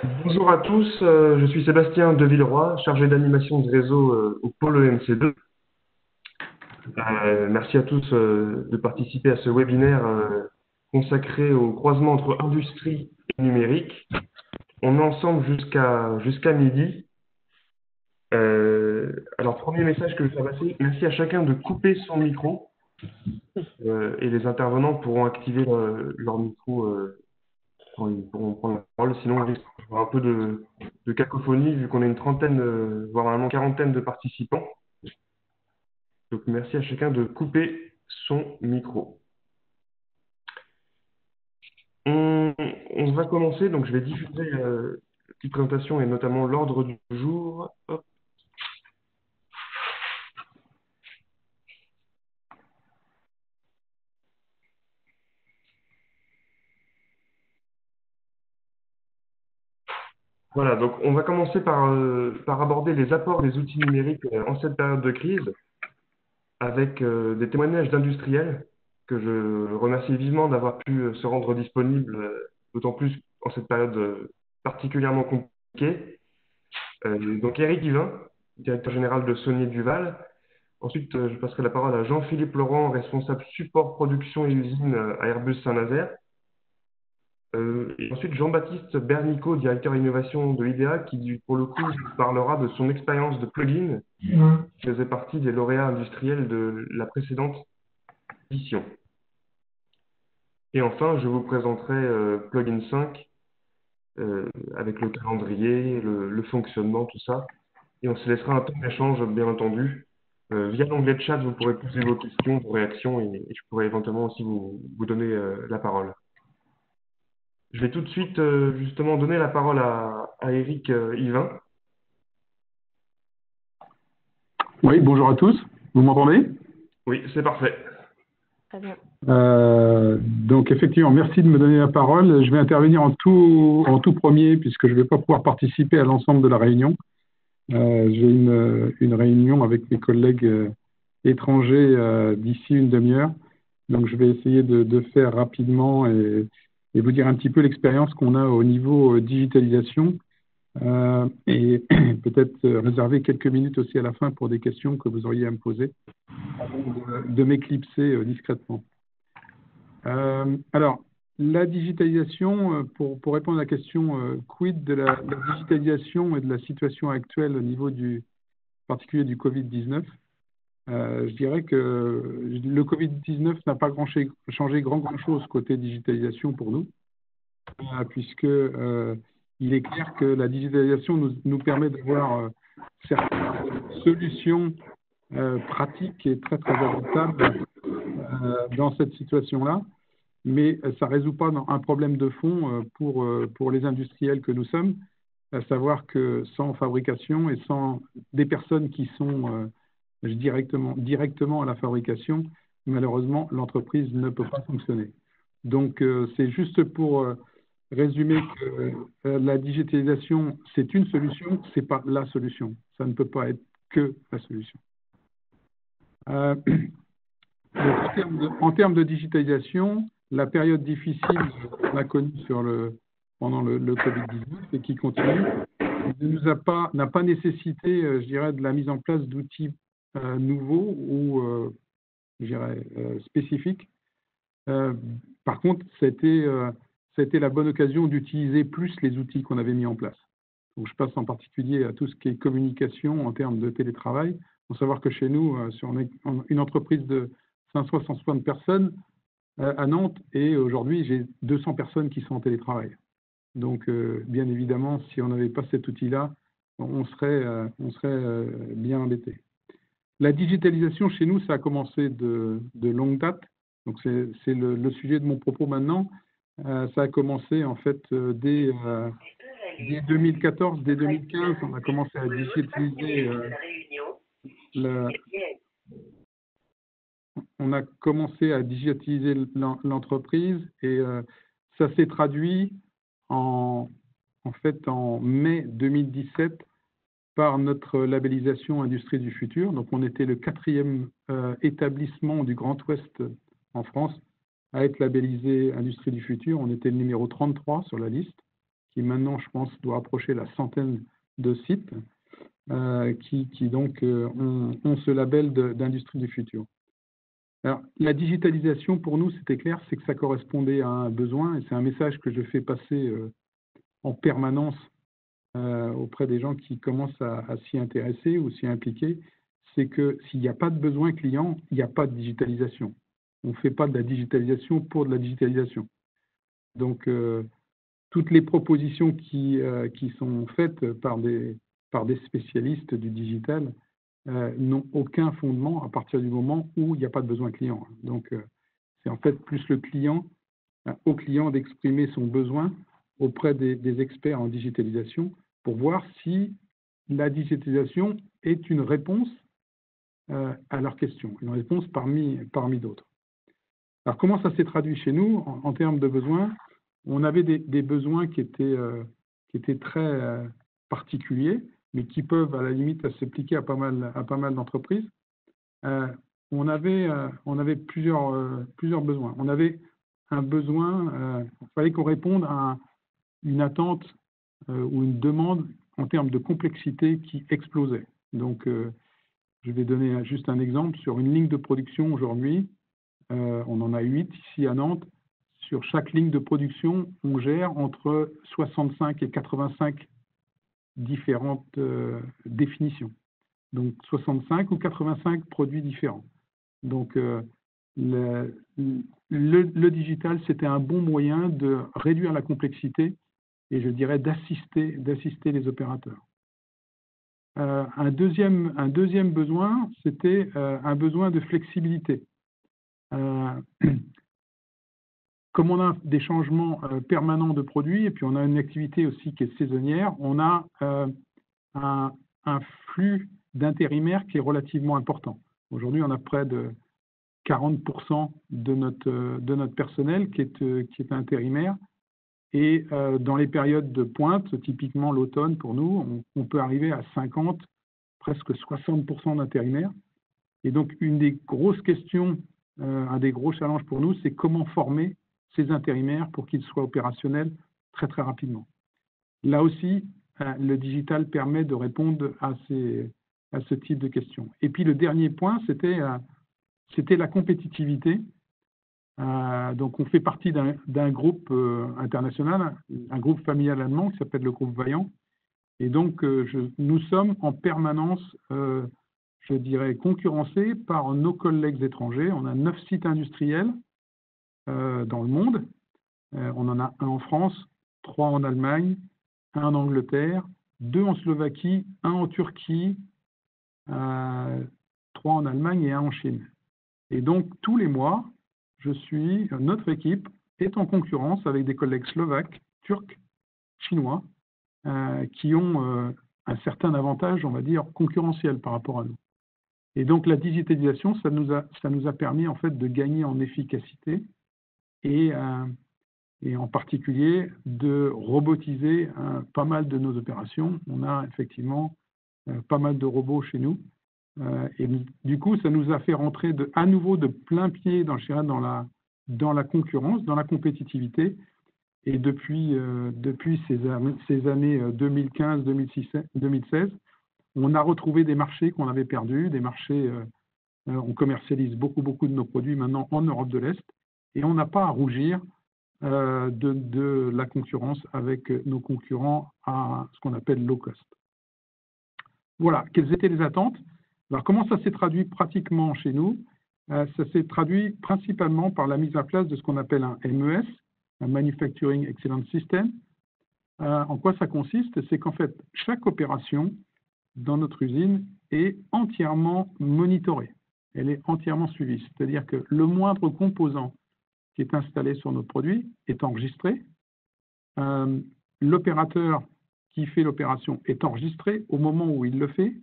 Bonjour à tous, je suis Sébastien de Villeroy, chargé d'animation de réseau au pôle EMC2. Merci à tous de participer à ce webinaire consacré au croisement entre industrie et numérique. On est ensemble jusqu'à midi. Alors, premier message que je vais faire passer, merci à chacun de couper son micro et les intervenants pourront activer leur micro quand ils pourront prendre la parole. Sinon, on risque d'avoir un peu de cacophonie vu qu'on est une trentaine, voire vraiment quarantaine de participants. Donc, merci à chacun de couper son micro. On, on va commencer, donc je vais diffuser la petite présentation et notamment l'ordre du jour. Hop. Voilà, donc on va commencer par aborder les apports des outils numériques en cette période de crise avec des témoignages d'industriels que je remercie vivement d'avoir pu se rendre disponible, d'autant plus en cette période particulièrement compliquée. Donc Eric Yvain, directeur général de Saunier Duval. Ensuite, je passerai la parole à Jean-Philippe Laurent, responsable support production et usine à Airbus Saint-Nazaire. Et ensuite, Jean-Baptiste Bernicot, directeur innovation de IDEA, qui, pour le coup, parlera de son expérience de plugin, qui faisait partie des lauréats industriels de la précédente édition. Et enfin, je vous présenterai Plugin 5, avec le calendrier, le fonctionnement, tout ça. Et on se laissera un temps d'échange, bien entendu. Via l'onglet de chat, vous pourrez poser vos questions, vos réactions, et je pourrai éventuellement aussi vous donner la parole. Je vais tout de suite justement donner la parole à Eric Yvain. Oui, bonjour à tous. Vous m'entendez? Oui, c'est parfait. Très bien. Donc effectivement, merci de me donner la parole. Je vais intervenir en tout premier puisque je ne vais pas pouvoir participer à l'ensemble de la réunion. J'ai une réunion avec mes collègues étrangers d'ici une demi-heure. Donc je vais essayer de faire rapidement et vous dire un petit peu l'expérience qu'on a au niveau digitalisation. Et peut-être réserver quelques minutes aussi à la fin pour des questions que vous auriez à me poser avant de m'éclipser discrètement. Alors, la digitalisation, pour répondre à la question quid de la digitalisation et de la situation actuelle au niveau particulier du Covid-19, je dirais que le Covid-19 n'a pas changé grand-chose côté digitalisation pour nous, puisque il est clair que la digitalisation nous permet d'avoir certaines solutions pratiques et très, très adaptables dans cette situation-là, mais ça ne résout pas un problème de fond pour les industriels que nous sommes, à savoir que sans fabrication et sans des personnes qui sont directement à la fabrication, malheureusement, l'entreprise ne peut pas fonctionner. Donc, c'est juste pour résumer que la digitalisation, c'est une solution, ce n'est pas la solution. Ça ne peut pas être que la solution. Donc, en termes de digitalisation, la période difficile qu'on a connue pendant le Covid-19 et qui continue n'a pas nécessité, je dirais, de la mise en place d'outils nouveaux ou, je dirais, spécifiques. Par contre, c'était la bonne occasion d'utiliser plus les outils qu'on avait mis en place. Donc, je passe en particulier à tout ce qui est communication en termes de télétravail. Il faut savoir que chez nous, sur une entreprise de 560 personnes à Nantes, et aujourd'hui, j'ai 200 personnes qui sont en télétravail. Donc, bien évidemment, si on n'avait pas cet outil-là, on serait bien embêté. La digitalisation chez nous, ça a commencé de longue date. Donc, c'est le sujet de mon propos maintenant. Ça a commencé en fait dès 2014, dès 2015, on a commencé à digitaliser l'entreprise et ça s'est traduit en mai 2017 par notre labellisation Industrie du futur. Donc, on était le 4e établissement du Grand Ouest en France à être labellisé Industrie du futur. On était le numéro 33 sur la liste. qui maintenant, je pense, doit approcher la centaine de sites qui donc ont ce label d'industrie du futur. Alors, la digitalisation, pour nous, c'était clair, c'est que ça correspondait à un besoin, et c'est un message que je fais passer en permanence auprès des gens qui commencent à s'y intéresser ou s'y impliquer, c'est que s'il n'y a pas de besoin client, il n'y a pas de digitalisation. On ne fait pas de la digitalisation pour de la digitalisation. Donc, toutes les propositions qui sont faites par des spécialistes du digital n'ont aucun fondement à partir du moment où il n'y a pas de besoin client. Donc, c'est en fait plus le client, au client d'exprimer son besoin auprès des experts en digitalisation pour voir si la digitalisation est une réponse à leurs questions, une réponse parmi d'autres. Alors, comment ça s'est traduit chez nous en termes de besoins? On avait des besoins qui étaient très particuliers, mais qui peuvent à la limite s'appliquer à pas mal d'entreprises. On avait plusieurs besoins. On avait un besoin, il fallait qu'on réponde à une attente ou une demande en termes de complexité qui explosait. Donc, je vais donner juste un exemple. Sur une ligne de production aujourd'hui, on en a 8 ici à Nantes. Sur chaque ligne de production, on gère entre 65 et 85 différentes définitions. Donc, 65 ou 85 produits différents. Donc, le digital, c'était un bon moyen de réduire la complexité et je dirais d'assister les opérateurs. Un deuxième besoin, c'était un besoin de flexibilité. Comme on a des changements permanents de produits et puis on a une activité aussi qui est saisonnière, on a un flux d'intérimaires qui est relativement important. Aujourd'hui, on a près de 40% de notre personnel qui est intérimaire. Et dans les périodes de pointe, typiquement l'automne pour nous, on peut arriver à 50, presque 60% d'intérimaires. Et donc, une des grosses questions, un des gros challenges pour nous, c'est comment former ces intérimaires pour qu'ils soient opérationnels très, très rapidement. Là aussi, le digital permet de répondre à ce type de questions. Et puis, le dernier point, c'était la compétitivité. Donc, on fait partie d'un groupe international, un groupe familial allemand qui s'appelle le groupe Vaillant. Et donc, nous sommes en permanence, je dirais, concurrencés par nos collègues étrangers. On a 9 sites industriels dans le monde. On en a un en France, 3 en Allemagne, 1 en Angleterre, 2 en Slovaquie, 1 en Turquie, 3 en Allemagne et 1 en Chine. Et donc, tous les mois, notre équipe est en concurrence avec des collègues slovaques, turcs, chinois, qui ont un certain avantage, on va dire, concurrentiel par rapport à nous. Et donc, la digitalisation, ça nous a permis, en fait, de gagner en efficacité et en particulier de robotiser pas mal de nos opérations. On a effectivement pas mal de robots chez nous. Et du coup, ça nous a fait rentrer à nouveau de plein pied dans la concurrence, dans la compétitivité. Et depuis ces années 2015-2016, on a retrouvé des marchés qu'on avait perdus, des marchés, on commercialise beaucoup de nos produits maintenant en Europe de l'Est, et on n'a pas à rougir de la concurrence avec nos concurrents à ce qu'on appelle low cost. Voilà, quelles étaient les attentes? Alors, comment ça s'est traduit pratiquement chez nous? Ça s'est traduit principalement par la mise en place de ce qu'on appelle un MES, un Manufacturing Excellence System. En quoi ça consiste? C'est qu'en fait, chaque opération dans notre usine est entièrement monitorée. Elle est entièrement suivie. C'est-à-dire que le moindre composant qui est installé sur nos produits est enregistré. L'opérateur qui fait l'opération est enregistré au moment où il le fait.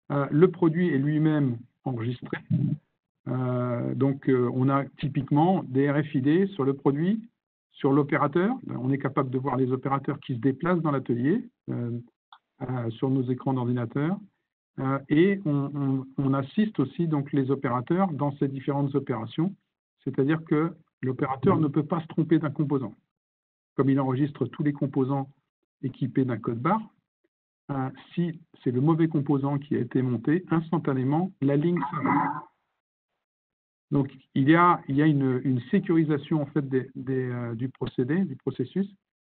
Le produit est lui-même enregistré. Donc, on a typiquement des RFID sur le produit, sur l'opérateur. On est capable de voir les opérateurs qui se déplacent dans l'atelier sur nos écrans d'ordinateur. Et on assiste aussi donc les opérateurs dans ces différentes opérations. C'est-à-dire que l'opérateur ne peut pas se tromper d'un composant. Comme il enregistre tous les composants équipé d'un code barre. Si c'est le mauvais composant qui a été monté, instantanément, la ligne s'arrête. Donc, il y a une sécurisation en fait du procédé, du processus,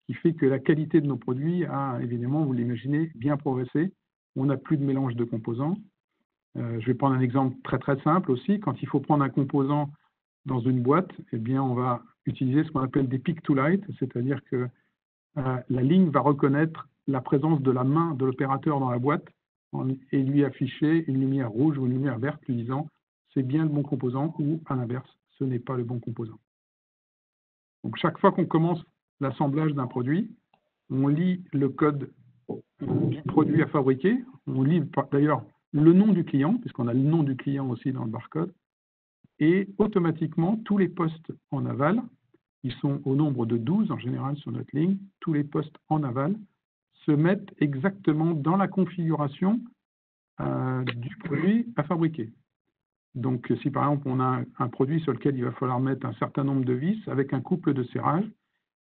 qui fait que la qualité de nos produits a, évidemment, vous l'imaginez, bien progressé. On n'a plus de mélange de composants. Je vais prendre un exemple très très simple aussi. Quand il faut prendre un composant dans une boîte, eh bien, on va utiliser ce qu'on appelle des pick to light, c'est-à-dire que la ligne va reconnaître la présence de la main de l'opérateur dans la boîte et lui afficher une lumière rouge ou une lumière verte lui disant c'est bien le bon composant ou à l'inverse, ce n'est pas le bon composant. Donc chaque fois qu'on commence l'assemblage d'un produit, on lit le code du produit à fabriquer, on lit d'ailleurs le nom du client, puisqu'on a le nom du client aussi dans le barcode, et automatiquement tous les postes en aval, ils sont au nombre de 12 en général sur notre ligne, tous les postes en aval se mettent exactement dans la configuration du produit à fabriquer. Donc, si par exemple on a un produit sur lequel il va falloir mettre un certain nombre de vis avec un couple de serrage,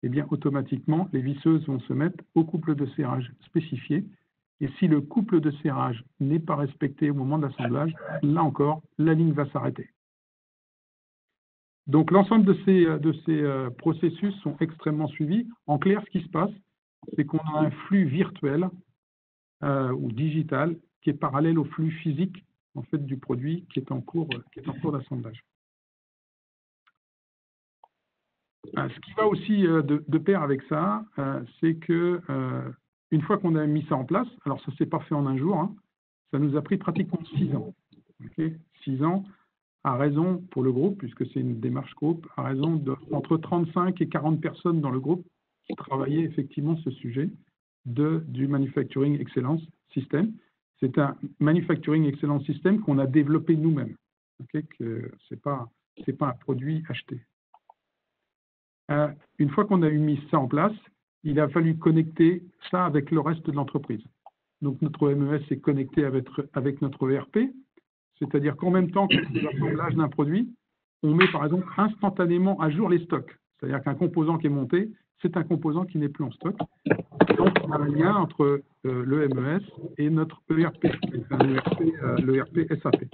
eh bien automatiquement les visseuses vont se mettre au couple de serrage spécifié. Et si le couple de serrage n'est pas respecté au moment de l'assemblage, là encore, la ligne va s'arrêter. Donc l'ensemble de ces processus sont extrêmement suivis. En clair, ce qui se passe, c'est qu'on a un flux virtuel ou digital qui est parallèle au flux physique en fait, du produit qui est en cours d'assemblage. Ce qui va aussi de pair avec ça, c'est que une fois qu'on a mis ça en place, alors ça ne s'est pas fait en un jour, hein, ça nous a pris pratiquement 6 ans. Okay, 6 ans, à raison pour le groupe, puisque c'est une démarche groupe, à raison d'entre 35 et 40 personnes dans le groupe qui travaillaient effectivement ce sujet du Manufacturing Excellence System. C'est un Manufacturing Excellence System qu'on a développé nous-mêmes. Okay, ce n'est pas un produit acheté. Une fois qu'on a mis ça en place, il a fallu connecter ça avec le reste de l'entreprise. Donc notre MES est connecté avec notre ERP, c'est-à-dire qu'en même temps que l'assemblage d'un produit, on met par exemple instantanément à jour les stocks. C'est-à-dire qu'un composant qui est monté, c'est un composant qui n'est plus en stock. Donc on a un lien entre le MES et notre ERP, l'ERP SAP.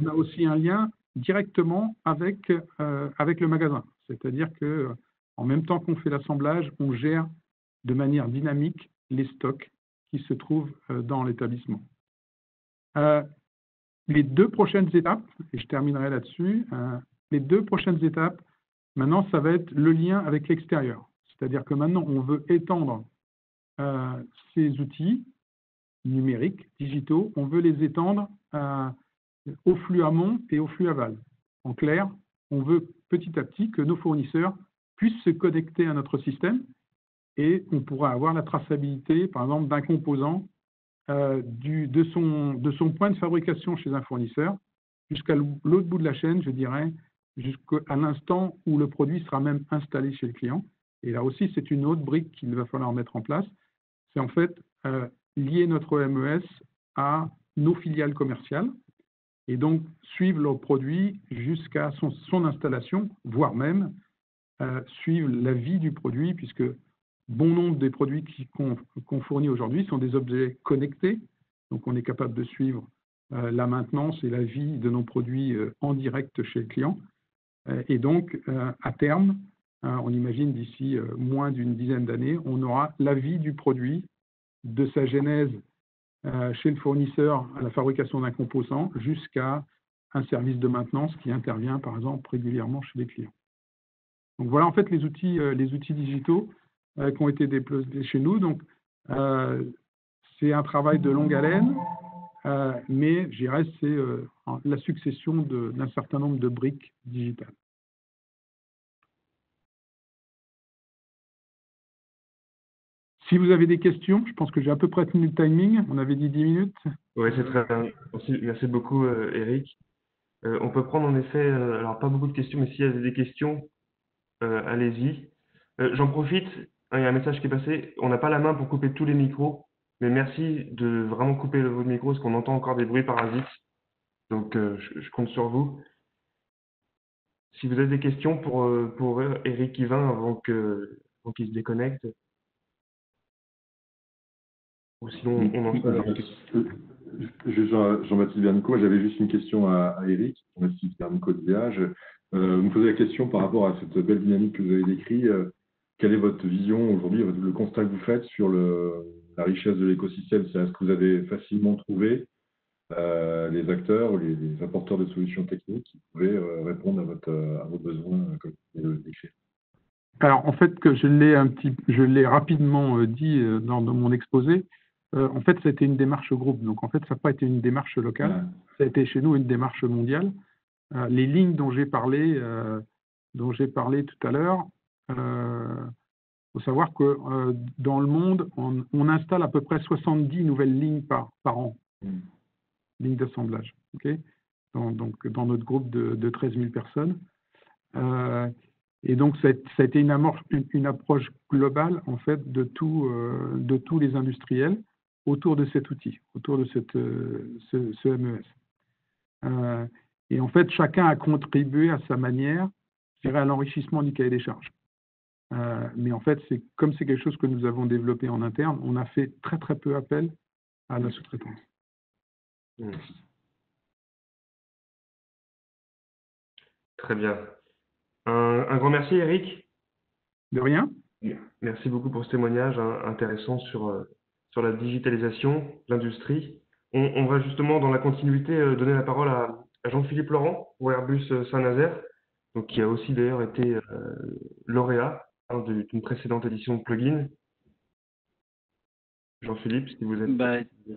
On a aussi un lien directement avec le magasin. C'est-à-dire qu'en même temps qu'on fait l'assemblage, on gère de manière dynamique les stocks qui se trouvent dans l'établissement. Les 2 prochaines étapes, et je terminerai là-dessus, les 2 prochaines étapes, maintenant, ça va être le lien avec l'extérieur. C'est-à-dire que maintenant, on veut étendre ces outils numériques, digitaux, on veut les étendre au flux amont et au flux aval. En clair, on veut petit à petit que nos fournisseurs puissent se connecter à notre système et on pourra avoir la traçabilité, par exemple, d'un composant de son point de fabrication chez un fournisseur jusqu'à l'autre bout de la chaîne, je dirais, jusqu'à l'instant où le produit sera même installé chez le client. Et là aussi, c'est une autre brique qu'il va falloir mettre en place. C'est en fait lier notre MES à nos filiales commerciales et donc suivre leurs produits jusqu'à son installation, voire même suivre la vie du produit, puisque bon nombre des produits qu'on fournit aujourd'hui sont des objets connectés. Donc, on est capable de suivre la maintenance et la vie de nos produits en direct chez le client. Et donc, à terme, on imagine d'ici moins d'une dizaine d'années, on aura la vie du produit de sa genèse chez le fournisseur à la fabrication d'un composant jusqu'à un service de maintenance qui intervient, par exemple, régulièrement chez les clients. Donc, voilà en fait les outils digitaux qui ont été déployés chez nous. Donc, c'est un travail de longue haleine, mais je dirais c'est la succession d'un certain nombre de briques digitales. Si vous avez des questions, je pense que j'ai à peu près tenu le timing. On avait dit 10 minutes. Oui, c'est très bien. Merci beaucoup, Eric. On peut prendre en effet, alors pas beaucoup de questions, mais s'il y a des questions, allez-y. J'en profite, il y a un message qui est passé. On n'a pas la main pour couper tous les micros, mais merci de vraiment couper votre micro parce qu'on entend encore des bruits parasites. Donc, je compte sur vous. Si vous avez des questions pour Eric Yvain avant qu'il se déconnecte. ou sinon on en sort. Jean-Baptiste Bernico, j'avais juste une question à Eric, Jean-Baptiste Bernico de Viage. Vous me posez la question par rapport à cette belle dynamique que vous avez décrite. Quelle est votre vision aujourd'hui, le constat que vous faites sur la richesse de l'écosystème? C'est-à-dire, est-ce que vous avez facilement trouvé les acteurs ou les apporteurs de solutions techniques qui pouvaient répondre à vos besoins, comme vous le décrivez? Alors, en fait, je l'ai rapidement dit dans mon exposé. En fait, ça a été une démarche groupe. Donc, en fait, ça n'a pas été une démarche locale. Ça a été chez nous une démarche mondiale. Les lignes dont j'ai parlé tout à l'heure, faut savoir que dans le monde, on installe à peu près 70 nouvelles lignes par an, lignes d'assemblage. Okay, donc, dans notre groupe de 13 000 personnes. Et donc, ça a été une approche globale, en fait, de tous les industriels autour de cet outil, autour de ce MES. Et en fait, chacun a contribué à sa manière, je dirais, à l'enrichissement du cahier des charges. Mais en fait, comme c'est quelque chose que nous avons développé en interne, on a fait très, très peu appel à la sous-traitance. Très bien. Un grand merci, Eric. De rien. Merci beaucoup pour ce témoignage intéressant sur la digitalisation de l'industrie. On va justement, dans la continuité, donner la parole à Jean-Philippe Laurent pour Airbus Saint-Nazaire, donc qui a aussi d'ailleurs été lauréat d'une précédente édition de Plugin. Jean-Philippe, si vous êtes…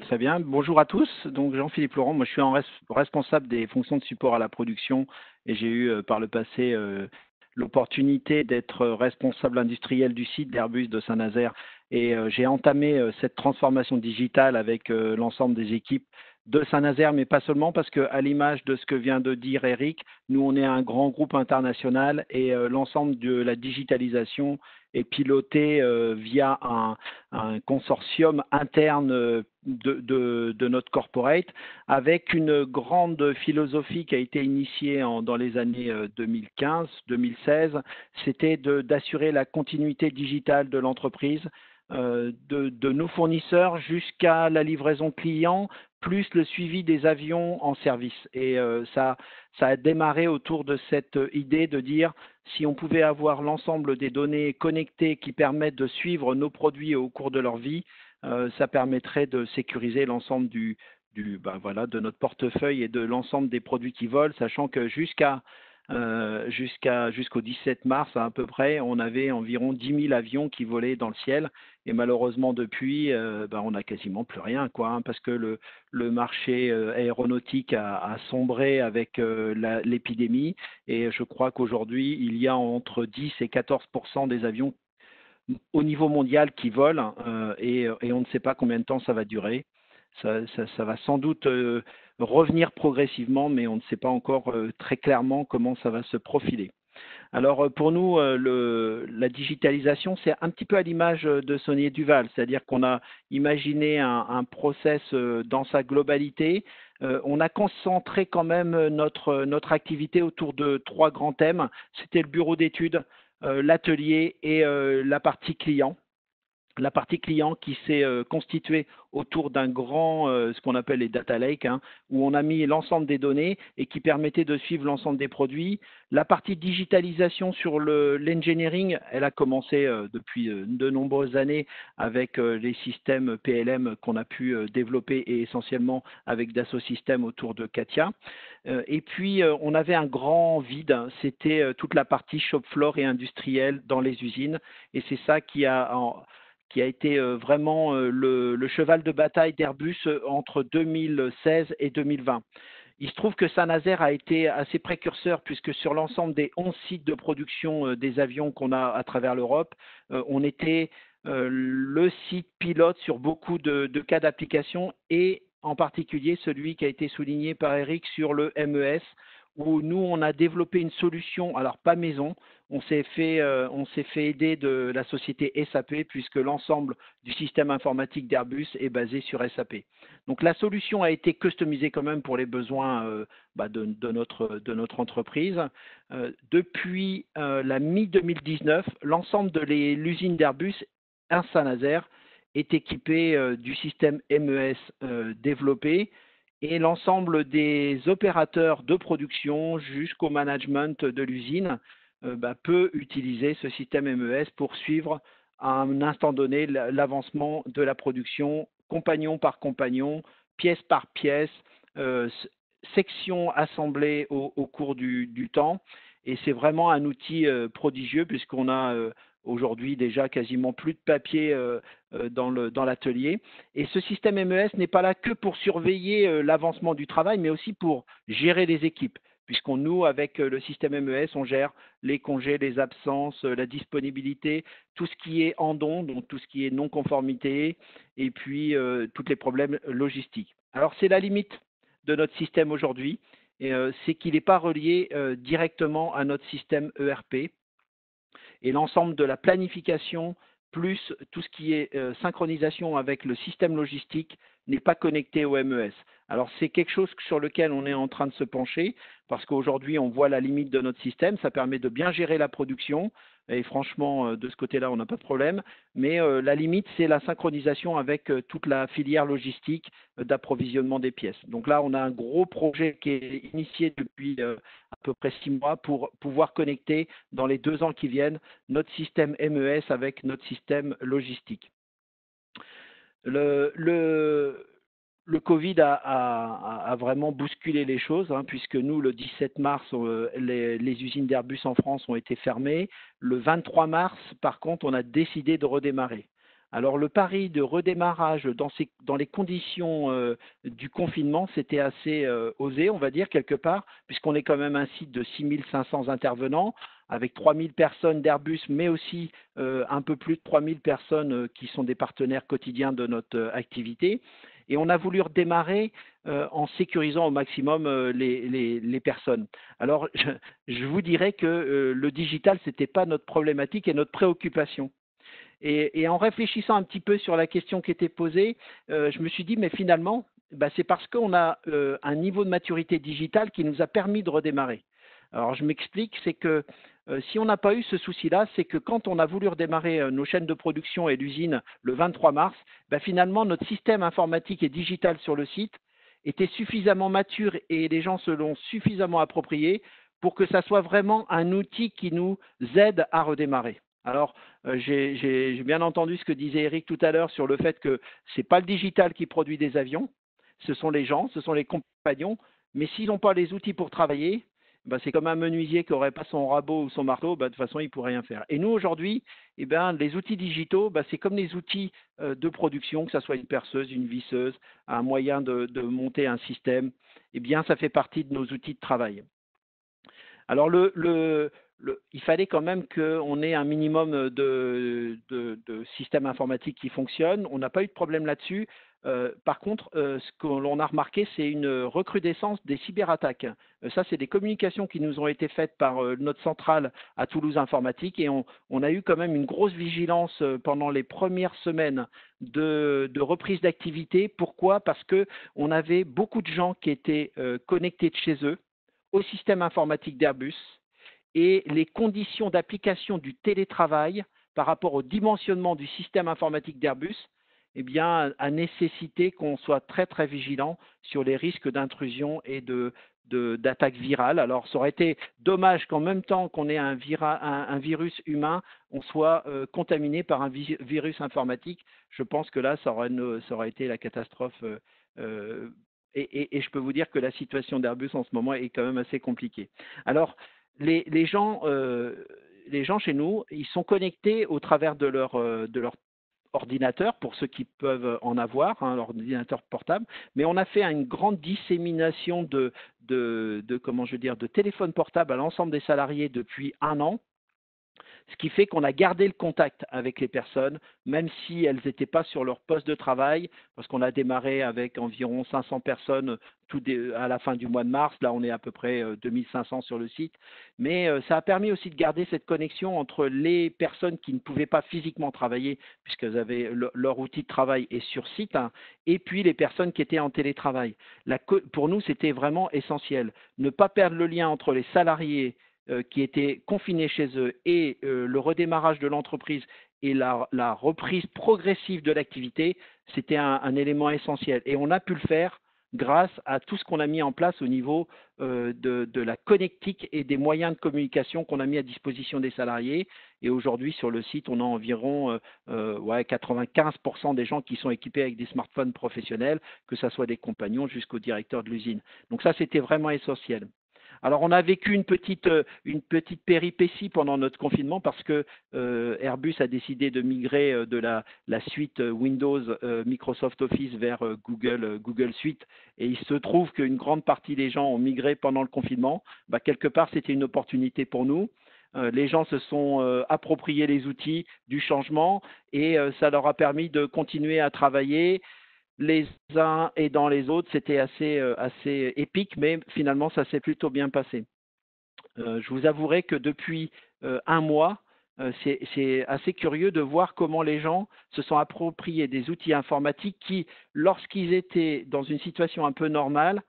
Très bien. Bonjour à tous. Donc Jean-Philippe Laurent, moi je suis responsable des fonctions de support à la production et j'ai eu par le passé l'opportunité d'être responsable industriel du site d'Airbus de Saint-Nazaire et j'ai entamé cette transformation digitale avec l'ensemble des équipes de Saint-Nazaire, mais pas seulement, parce qu'à l'image de ce que vient de dire Eric, nous on est un grand groupe international et l'ensemble de la digitalisation est piloté via un consortium interne de notre corporate, avec une grande philosophie qui a été initiée dans les années 2015-2016, c'était d'assurer la continuité digitale de l'entreprise, de nos fournisseurs jusqu'à la livraison client, plus le suivi des avions en service. Et ça a démarré autour de cette idée de dire si on pouvait avoir l'ensemble des données connectées qui permettent de suivre nos produits au cours de leur vie, ça permettrait de sécuriser l'ensemble de notre portefeuille et de l'ensemble des produits qui volent, sachant que jusqu'au 17 mars à peu près, on avait environ 10 000 avions qui volaient dans le ciel et malheureusement depuis, on n'a quasiment plus rien, parce que le marché aéronautique a sombré avec l'épidémie et je crois qu'aujourd'hui, il y a entre 10 et 14% des avions au niveau mondial qui volent et on ne sait pas combien de temps ça va durer. Ça va sans doute revenir progressivement, mais on ne sait pas encore très clairement comment ça va se profiler. Alors pour nous, la digitalisation, c'est un petit peu à l'image de Saunier Duval, c'est-à-dire qu'on a imaginé un process dans sa globalité. On a concentré quand même notre activité autour de 3 grands thèmes. C'était le bureau d'études, l'atelier et la partie client. La partie client qui s'est constituée autour d'un grand, ce qu'on appelle les data lakes, où on a mis l'ensemble des données et qui permettait de suivre l'ensemble des produits. La partie digitalisation sur l'engineering, elle a commencé depuis de nombreuses années avec les systèmes PLM qu'on a pu développer et essentiellement avec Dassault Systèmes autour de Katia. Et puis, on avait un grand vide, c'était toute la partie shop floor et industrielle dans les usines. Et c'est ça qui a été vraiment le cheval de bataille d'Airbus entre 2016 et 2020. Il se trouve que Saint-Nazaire a été assez précurseur puisque sur l'ensemble des 11 sites de production des avions qu'on a à travers l'Europe, on était le site pilote sur beaucoup de cas d'application et en particulier celui qui a été souligné par Eric sur le MES, où nous, on a développé une solution, alors pas maison, on s'est fait aider de la société SAP puisque l'ensemble du système informatique d'Airbus est basé sur SAP. Donc la solution a été customisée quand même pour les besoins de notre entreprise. Depuis la mi-2019, l'ensemble de l'usine d'Airbus à Saint-Nazaire est équipé du système MES développé et l'ensemble des opérateurs de production jusqu'au management de l'usine peut utiliser ce système MES pour suivre à un instant donné l'avancement de la production, compagnon par compagnon, pièce par pièce, section assemblée au cours du temps. Et c'est vraiment un outil prodigieux puisqu'on a aujourd'hui déjà quasiment plus de papier dans l'atelier. Et ce système MES n'est pas là que pour surveiller l'avancement du travail, mais aussi pour gérer les équipes. Puisqu'on nous, avec le système MES, on gère les congés, les absences, la disponibilité, tout ce qui est en don, donc tout ce qui est non-conformité, et puis tous les problèmes logistiques. Alors c'est la limite de notre système aujourd'hui, c'est qu'il n'est pas relié directement à notre système ERP. Et l'ensemble de la planification, plus tout ce qui est synchronisation avec le système logistique, n'est pas connecté au MES. Alors c'est quelque chose sur lequel on est en train de se pencher, parce qu'aujourd'hui on voit la limite de notre système, ça permet de bien gérer la production, et franchement de ce côté-là on n'a pas de problème, mais la limite c'est la synchronisation avec toute la filière logistique d'approvisionnement des pièces. Donc là on a un gros projet qui est initié depuis à peu près 6 mois pour pouvoir connecter dans les 2 ans qui viennent notre système MES avec notre système logistique. Le Covid a vraiment bousculé les choses, puisque nous, le 17 mars, les usines d'Airbus en France ont été fermées. Le 23 mars, par contre, on a décidé de redémarrer. Alors, le pari de redémarrage dans les conditions du confinement, c'était assez osé, on va dire, quelque part, puisqu'on est quand même un site de 6500 intervenants, avec 3000 personnes d'Airbus, mais aussi un peu plus de 3000 personnes qui sont des partenaires quotidiens de notre activité. Et on a voulu redémarrer en sécurisant au maximum les personnes. Alors, je vous dirais que le digital, ce n'était pas notre problématique et notre préoccupation. Et en réfléchissant un petit peu sur la question qui était posée, je me suis dit, mais finalement, c'est parce qu'on a un niveau de maturité digitale qui nous a permis de redémarrer. Alors, je m'explique, c'est que si on n'a pas eu ce souci-là, c'est que quand on a voulu redémarrer nos chaînes de production et l'usine le 23 mars, finalement, notre système informatique et digital sur le site était suffisamment mature et les gens se l'ont suffisamment approprié pour que ça soit vraiment un outil qui nous aide à redémarrer. Alors, j'ai bien entendu ce que disait Eric tout à l'heure sur le fait que ce n'est pas le digital qui produit des avions, ce sont les gens, ce sont les compagnons, mais s'ils n'ont pas les outils pour travailler, c'est comme un menuisier qui n'aurait pas son rabot ou son marteau, de toute façon, il ne pourrait rien faire. Et nous, aujourd'hui, les outils digitaux, c'est comme les outils de production, que ce soit une perceuse, une visseuse, un moyen de monter un système, ça fait partie de nos outils de travail. Alors, il fallait quand même qu'on ait un minimum de systèmes informatiques qui fonctionnent. On n'a pas eu de problème là-dessus. Par contre, ce que l'on a remarqué, c'est une recrudescence des cyberattaques. Ça, c'est des communications qui nous ont été faites par notre centrale à Toulouse Informatique et on a eu quand même une grosse vigilance pendant les premières semaines de reprise d'activité. Pourquoi? Parce qu'on avait beaucoup de gens qui étaient connectés de chez eux au système informatique d'Airbus et les conditions d'application du télétravail par rapport au dimensionnement du système informatique d'Airbus a nécessité qu'on soit très très vigilant sur les risques d'intrusion et d'attaque virale. Alors, ça aurait été dommage qu'en même temps qu'on ait un virus humain, on soit contaminé par un virus informatique. Je pense que là, ça aurait été la catastrophe. Et je peux vous dire que la situation d'Airbus en ce moment est quand même assez compliquée. Alors, les gens chez nous, ils sont connectés au travers de leur ordinateur, pour ceux qui peuvent en avoir, l'ordinateur portable, mais on a fait une grande dissémination de téléphones portables à l'ensemble des salariés depuis 1 an, ce qui fait qu'on a gardé le contact avec les personnes, même si elles n'étaient pas sur leur poste de travail, parce qu'on a démarré avec environ 500 personnes à la fin du mois de mars. Là, on est à peu près 2500 sur le site. Mais ça a permis aussi de garder cette connexion entre les personnes qui ne pouvaient pas physiquement travailler, puisqu'elles avaient leur outil de travail est sur site, et puis les personnes qui étaient en télétravail. Pour nous, c'était vraiment essentiel. Ne pas perdre le lien entre les salariés qui étaient confinés chez eux et le redémarrage de l'entreprise et la reprise progressive de l'activité, c'était un élément essentiel. Et on a pu le faire grâce à tout ce qu'on a mis en place au niveau de la connectique et des moyens de communication qu'on a mis à disposition des salariés. Et aujourd'hui, sur le site, on a environ 95% des gens qui sont équipés avec des smartphones professionnels, que ce soit des compagnons jusqu'au directeur de l'usine. Donc ça, c'était vraiment essentiel. Alors, on a vécu une petite péripétie pendant notre confinement parce que Airbus a décidé de migrer de la suite Windows Microsoft Office vers Google Suite. Et il se trouve qu'une grande partie des gens ont migré pendant le confinement. Bah, quelque part, c'était une opportunité pour nous. Les gens se sont appropriés les outils du changement et ça leur a permis de continuer à travailler les uns aidant les autres. C'était assez épique, mais finalement, ça s'est plutôt bien passé. Je vous avouerai que depuis un mois, c'est assez curieux de voir comment les gens se sont appropriés des outils informatiques qui, lorsqu'ils étaient dans une situation un peu normale,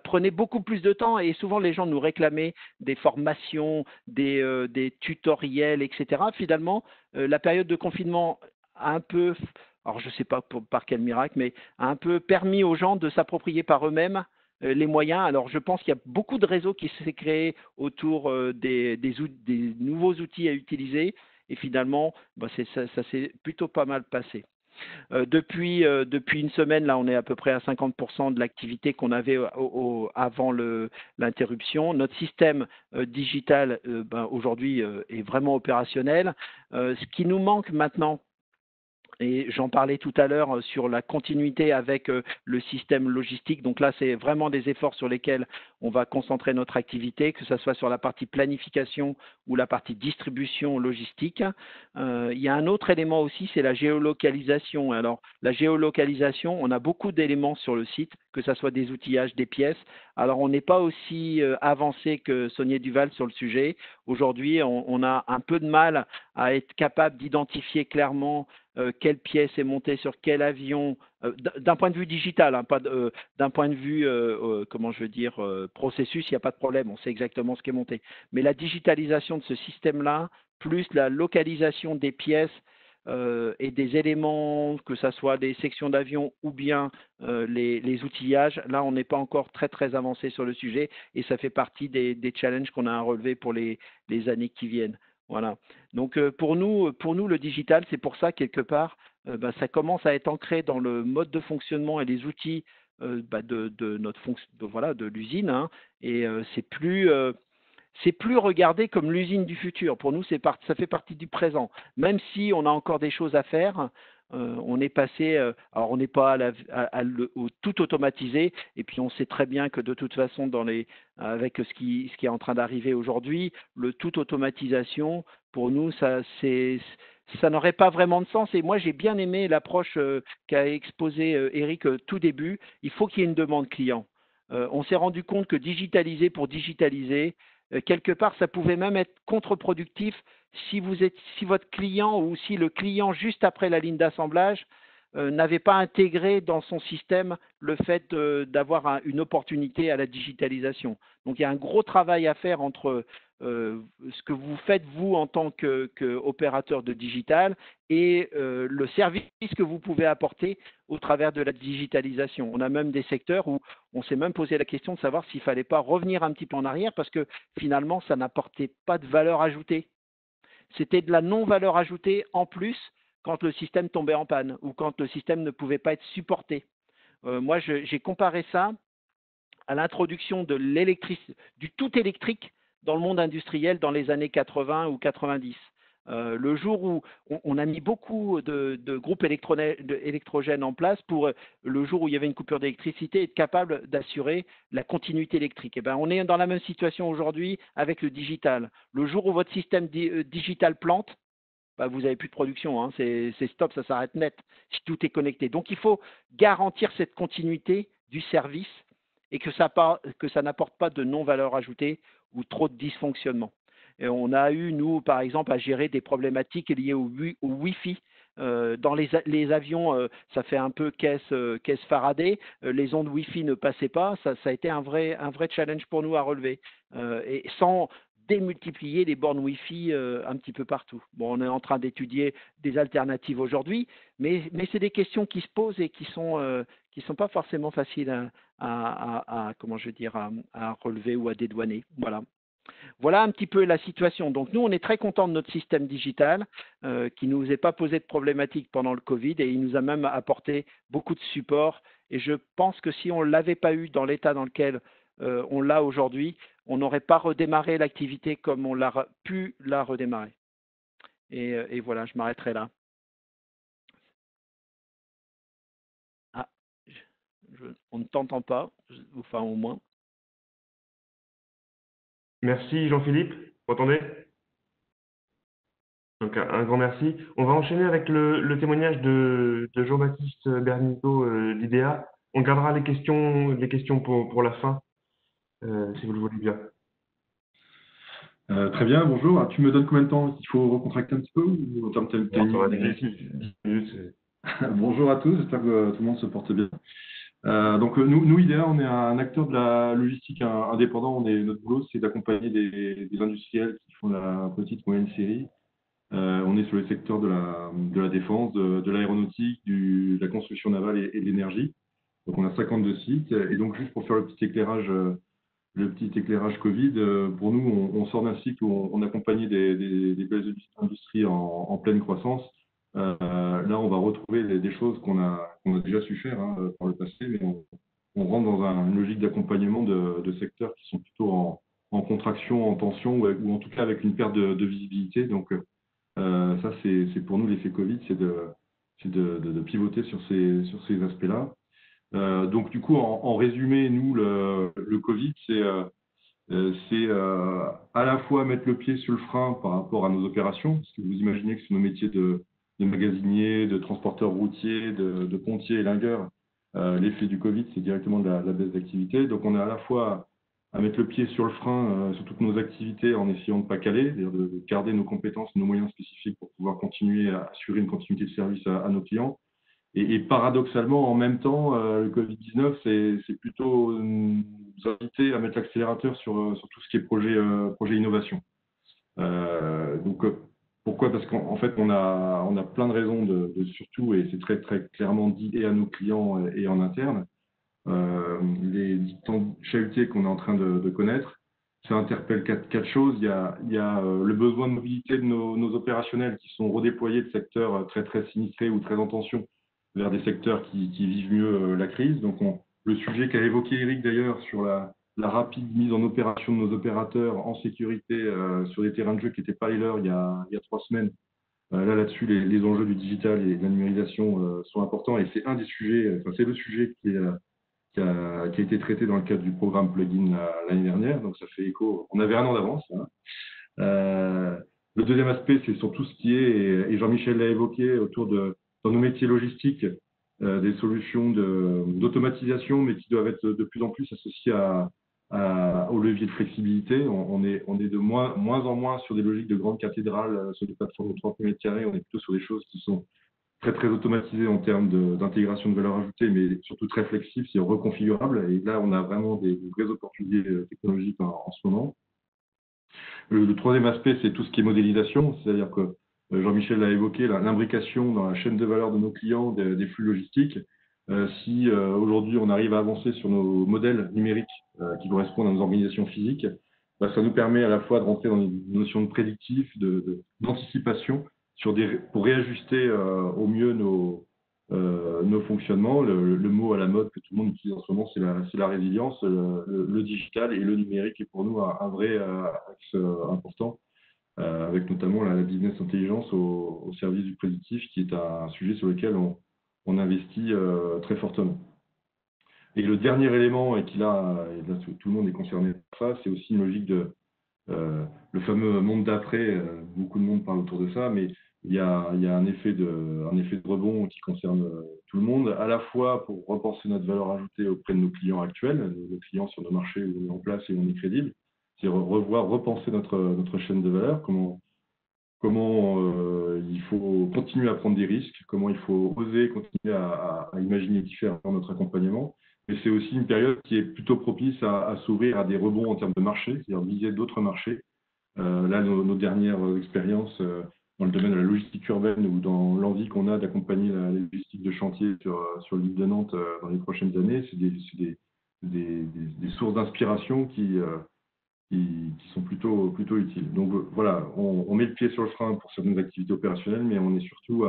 prenaient beaucoup plus de temps et souvent les gens nous réclamaient des formations, des tutoriels, etc. Finalement, la période de confinement a un peu, alors je ne sais pas par quel miracle, mais a un peu permis aux gens de s'approprier par eux-mêmes les moyens. Alors je pense qu'il y a beaucoup de réseaux qui s'est créé autour des nouveaux outils à utiliser et finalement, ça s'est plutôt pas mal passé. Depuis une semaine, là, on est à peu près à 50% de l'activité qu'on avait avant l'interruption. Notre système digital, aujourd'hui, est vraiment opérationnel. Ce qui nous manque maintenant, et j'en parlais tout à l'heure sur la continuité avec le système logistique. Donc là, c'est vraiment des efforts sur lesquels on va concentrer notre activité, que ce soit sur la partie planification ou la partie distribution logistique. Il y a un autre élément aussi, c'est la géolocalisation. Alors, la géolocalisation, on a beaucoup d'éléments sur le site, que ce soit des outillages, des pièces. Alors, on n'est pas aussi avancé que Saunier Duval sur le sujet. Aujourd'hui, on a un peu de mal à être capable d'identifier clairement quelle pièce est montée sur quel avion, d'un point de vue digital, hein, pas d'un point de vue, comment je veux dire, processus, il n'y a pas de problème, on sait exactement ce qui est monté. Mais la digitalisation de ce système-là, plus la localisation des pièces et des éléments, que ce soit des sections d'avion ou bien les outillages, là, on n'est pas encore très, très avancé sur le sujet et ça fait partie des challenges qu'on a à relever pour les années qui viennent. Voilà. Donc pour nous, le digital, c'est pour ça quelque part, ça commence à être ancré dans le mode de fonctionnement et les outils de l'usine, hein, et c'est plus regardé comme l'usine du futur. Pour nous, ça fait partie du présent. Même si on a encore des choses à faire, on est passé, alors on n'est pas au tout automatisé, et puis on sait très bien que de toute façon, avec ce qui est en train d'arriver aujourd'hui, le tout automatisation, pour nous, ça n'aurait pas vraiment de sens. Et moi, j'ai bien aimé l'approche qu'a exposée Eric tout début. Il faut qu'il y ait une demande client. On s'est rendu compte que digitaliser pour digitaliser, quelque part, ça pouvait même être contre-productif si votre client ou si le client juste après la ligne d'assemblage n'avait pas intégré dans son système le fait d'avoir une opportunité à la digitalisation. Donc il y a un gros travail à faire entre ce que vous faites vous en tant qu'opérateur de digital et le service que vous pouvez apporter au travers de la digitalisation. On a même des secteurs où on s'est même posé la question de savoir s'il ne fallait pas revenir un petit peu en arrière parce que finalement ça n'apportait pas de valeur ajoutée. C'était de la non-valeur ajoutée en plus quand le système tombait en panne ou quand le système ne pouvait pas être supporté. Moi, j'ai comparé ça à l'introduction du tout électrique dans le monde industriel dans les années 80 ou 90. Le jour où on a mis beaucoup de groupes électrogènes en place pour le jour où il y avait une coupure d'électricité, être capable d'assurer la continuité électrique. Et on est dans la même situation aujourd'hui avec le digital. Le jour où votre système digital plante, vous n'avez plus de production, hein, c'est stop, ça s'arrête net si tout est connecté. Donc il faut garantir cette continuité du service et que ça n'apporte pas de non-valeur ajoutée ou trop de dysfonctionnement. Et on a eu, nous, par exemple, à gérer des problématiques liées au Wi-Fi. Dans les avions, ça fait un peu caisse Faraday. Les ondes Wi-Fi ne passaient pas. Ça a été un vrai challenge pour nous à relever. Et sans démultiplier les bornes Wi-Fi un petit peu partout. Bon, on est en train d'étudier des alternatives aujourd'hui, mais c'est des questions qui se posent et qui sont pas forcément faciles comment je veux dire, à relever ou à dédouaner. Voilà. Voilà un petit peu la situation. Donc nous, on est très contents de notre système digital qui ne nous est pas posé de problématiques pendant le Covid et il nous a même apporté beaucoup de support. Et je pense que si on ne l'avait pas eu dans l'état dans lequel on l'a aujourd'hui, on n'aurait pas redémarré l'activité comme on l'a pu la redémarrer. Et voilà, je m'arrêterai là. Ah, on ne t'entend pas, enfin au moins. Merci Jean-Philippe, vous m'entendez? Donc un grand merci. On va enchaîner avec le témoignage de Jean-Baptiste Bernito d'IDEA. On gardera les questions pour la fin, si vous le voulez bien. Très bien, bonjour. Tu me donnes combien de temps? Il faut recontracter un petit peu ou en termes de timing? Ça va durer 10 minutes. Bonjour à tous, j'espère que tout le monde se porte bien. Donc nous, IDEA, on est un acteur de la logistique indépendant. Notre boulot, c'est d'accompagner des industriels qui font la petite moyenne série. On est sur les secteurs de la défense, de l'aéronautique, de la construction navale et de l'énergie. Donc on a 52 sites. Et donc juste pour faire le petit éclairage Covid, pour nous, on sort d'un cycle où on accompagnait des belles industries en pleine croissance. Là, on va retrouver des choses qu'on a déjà su faire par le passé, mais on rentre dans une logique d'accompagnement de secteurs qui sont plutôt en contraction, en tension, ou en tout cas avec une perte de visibilité. Donc, ça, c'est pour nous l'effet Covid, c'est de pivoter sur ces aspects-là. Donc, du coup, en résumé, nous, le Covid, c'est à la fois mettre le pied sur le frein par rapport à nos opérations, parce que vous imaginez que sur nos métiers de magasinier, de transporteur routier, de pontier et lingueur, l'effet du Covid, c'est directement de la baisse d'activité. Donc, on est à la fois à mettre le pied sur le frein sur toutes nos activités en essayant de ne pas caler, c'est-à-dire de garder nos compétences, nos moyens spécifiques pour pouvoir continuer à assurer une continuité de service à nos clients. Et paradoxalement, en même temps, le Covid-19, c'est plutôt nous inviter à mettre l'accélérateur sur tout ce qui est projet innovation. Donc, pourquoi? Parce qu'en fait, on a plein de raisons surtout, et c'est très, très clairement dit et à nos clients et en interne, les temps chahutés qu'on est en train de connaître. Ça interpelle quatre choses. Il y a le besoin de mobilité de nos opérationnels qui sont redéployés de secteurs très, très sinistrés ou très en tension vers des secteurs qui vivent mieux la crise. Donc, le sujet qu'a évoqué Eric d'ailleurs sur la rapide mise en opération de nos opérateurs en sécurité sur des terrains de jeu qui n'étaient pas les leurs il y a 3 semaines. Là-dessus, les enjeux du digital et de la numérisation sont importants et c'est un des sujets, c'est le sujet qui a été traité dans le cadre du programme Plugin l'année dernière. Donc, ça fait écho. On avait un an d'avance. Le deuxième aspect, c'est sur tout ce qui est, et Jean-Michel l'a évoqué, autour dans nos métiers logistiques, des solutions d'automatisation, mais qui doivent être de plus en plus associées au levier de flexibilité. On est de moins en moins sur des logiques de grandes cathédrales, sur des plateformes de 30 mètres carrés. On est plutôt sur des choses qui sont très, très automatisées en termes d'intégration de valeur ajoutée, mais surtout très flexibles, c'est reconfigurable. Et là, on a vraiment des vraies opportunités technologiques en ce moment. Le troisième aspect, c'est tout ce qui est modélisation, c'est-à-dire que Jean-Michel l'a évoqué, l'imbrication dans la chaîne de valeur de nos clients des flux logistiques. Si aujourd'hui on arrive à avancer sur nos modèles numériques qui correspondent à nos organisations physiques, ça nous permet à la fois de rentrer dans une notion de prédictif, d'anticipation, pour réajuster au mieux nos fonctionnements. Le mot à la mode que tout le monde utilise en ce moment, c'est la résilience. Le digital et le numérique est pour nous un vrai axe important, avec notamment la business intelligence au service du prédictif, qui est un sujet sur lequel on investit très fortement. Et le dernier élément, et là tout le monde est concerné par ça, c'est aussi une logique le fameux monde d'après. Beaucoup de monde parle autour de ça, mais il y a un effet de rebond qui concerne tout le monde, à la fois pour repenser notre valeur ajoutée auprès de nos clients actuels, nos clients sur nos marchés où on est en place et où on est crédible, c'est repenser notre chaîne de valeur, comment il faut continuer à prendre des risques, comment il faut oser continuer à imaginer différemment notre accompagnement. Mais c'est aussi une période qui est plutôt propice à s'ouvrir à des rebonds en termes de marché, c'est-à-dire viser d'autres marchés Là, nos dernières expériences dans le domaine de la logistique urbaine ou dans l'envie qu'on a d'accompagner la logistique de chantier sur l'île de Nantes dans les prochaines années, c'est des sources d'inspiration qui sont plutôt utiles. Donc voilà, on met le pied sur le frein pour certaines activités opérationnelles, mais on est surtout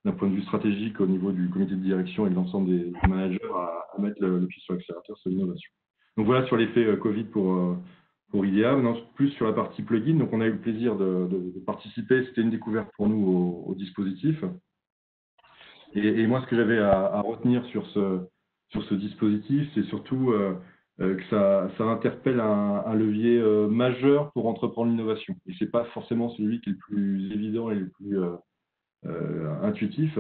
d'un point de vue stratégique au niveau du comité de direction et de l'ensemble des managers à mettre le pied sur l'accélérateur sur l'innovation. Donc voilà sur l'effet Covid pour IDEA. Maintenant, plus sur la partie plugin, donc on a eu le plaisir de participer, c'était une découverte pour nous au dispositif. Et moi, ce que j'avais à retenir sur ce dispositif, c'est surtout que ça interpelle un levier majeur pour entreprendre l'innovation. Et ce n'est pas forcément celui qui est le plus évident et le plus intuitif.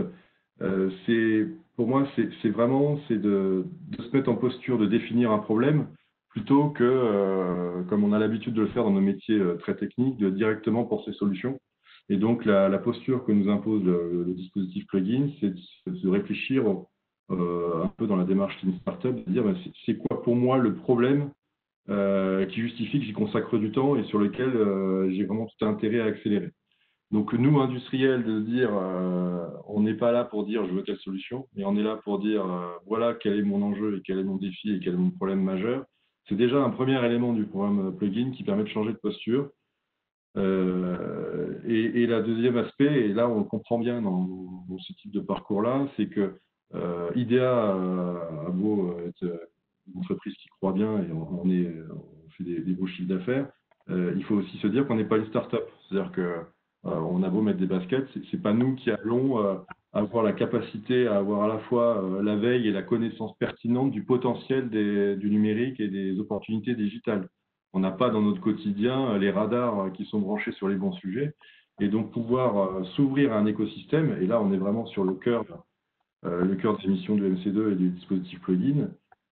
Pour moi, c'est vraiment de se mettre en posture de définir un problème plutôt que, comme on a l'habitude de le faire dans nos métiers très techniques, de directement penser solution. Et donc, la posture que nous impose le dispositif plugin, c'est de réfléchir un peu dans la démarche Lean Startup, de dire c'est quoi pour moi le problème qui justifie que j'y consacre du temps et sur lequel j'ai vraiment tout intérêt à accélérer. Donc nous, industriels, de dire on n'est pas là pour dire je veux telle solution, mais on est là pour dire voilà quel est mon enjeu et quel est mon défi et quel est mon problème majeur. C'est déjà un premier élément du programme plugin qui permet de changer de posture. Et la deuxième aspect, et là on le comprend bien dans ce type de parcours-là, c'est que IDEA a beau être une entreprise qui croit bien et on fait des beaux chiffres d'affaires, il faut aussi se dire qu'on n'est pas une start-up. C'est-à-dire que on a beau mettre des baskets, c'est pas nous qui allons avoir la capacité à avoir à la fois la veille et la connaissance pertinente du potentiel du numérique et des opportunités digitales. On n'a pas dans notre quotidien les radars qui sont branchés sur les bons sujets. Et donc pouvoir s'ouvrir à un écosystème, et là on est vraiment sur le cœur des missions du MC2 et du dispositif plugin,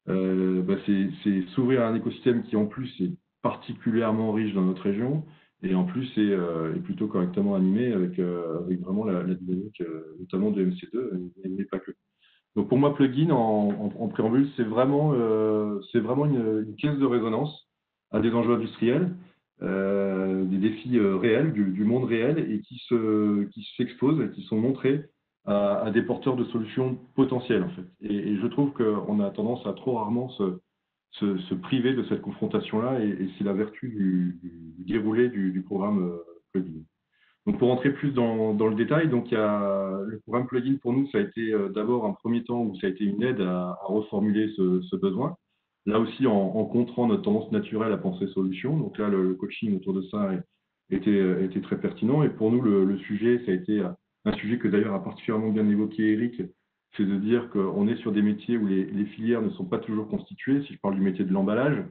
c'est s'ouvrir à un écosystème qui en plus est particulièrement riche dans notre région, et en plus est plutôt correctement animé avec vraiment la dynamique notamment de MC2, mais pas que. Donc pour moi, plugin en préambule, c'est vraiment une caisse de résonance à des enjeux industriels, des défis réels, du monde réel, et qui s'exposent et qui sont montrés à des porteurs de solutions potentielles, en fait. Et je trouve qu'on a tendance à trop rarement se priver de cette confrontation-là, et c'est la vertu du déroulé du programme plugin. Donc pour rentrer plus dans le détail, donc il y a le programme plugin pour nous, ça a été d'abord un premier temps où ça a été une aide à reformuler ce besoin. Là aussi en contrant notre tendance naturelle à penser solution. Donc là le coaching autour de ça était très pertinent. Et pour nous le sujet, ça a été un sujet que d'ailleurs a particulièrement bien évoqué Eric, c'est de dire qu'on est sur des métiers où les filières ne sont pas toujours constituées. Si je parle du métier de l'emballage